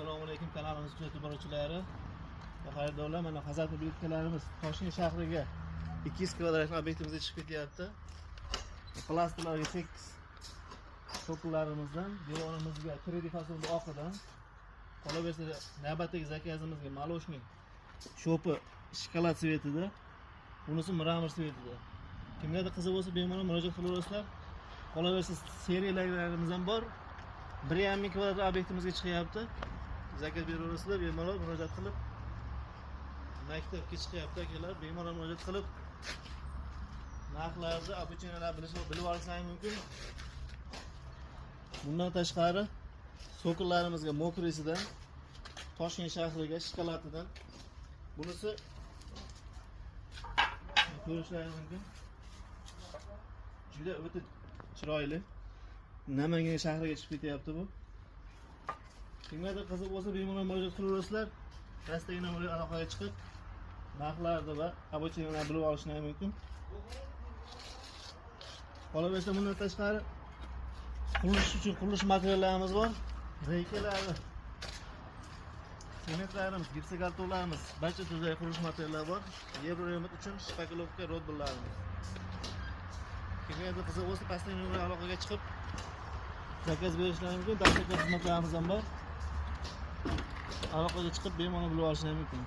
Assalomu alaykum kanalimiz kuzatib boruvchilari. Xayrli mana Hazrat obyektlarimiz Toshkent shahriga 200 kvadrat obyektimizga chiqib ketyapti. Plastrlarga 8 shoklarimizdan, devorimizga 3D fasonda oqidan, qolaversa navbatdagi zakazimizga maloshning shopi shokolad svetida, bunisi mramor svetida. Kimlarga qiziq bo'lsa bemalol murojaat qilaverasizlar. Qolaversa seriyalarimiz ham bor. 1,5 kvadrat obyektimizga chiqyapti. Zakaz beraverasizlar, bemalol murojaat qilib. Maktabga chiqyapti akalar, bemalol murojaat qilib narxlarni, obuchinalar bilib olishingiz mumkin. Bundan tashqari so'killarimizga mokrisidan, Toshkent shahriga shokoladidan. Bunisi ko'rishlaringiz mumkin. Juda o'ta chiroyli. Namangan shahriga chiqib ketyapti bu. Kimlarga qiziq bo'lsa bemalol murojaat qilaverasizlar. Pastdagi nomerga aloqaga chiqib narxlarni va obuchinalarni bilib olishingiz mumkin. Qolaversa bundan tashqari qurilish uchun qurilish materiallarimiz bor. Reykalar, sementlarimiz, gipsokartonlarimiz, barcha turdagi qurilish materiallar bor. Yevro remont uchun shpakilovka rodbillarimiz. Kimlarga qiziq bo'lsa pastdagi nomerga aloqaga chiqib zakaz berishlari mumkin. Dastlabki xizmatlarimiz ham bor. Aloqaga chiqib bemalol bilib olishingiz mumkin.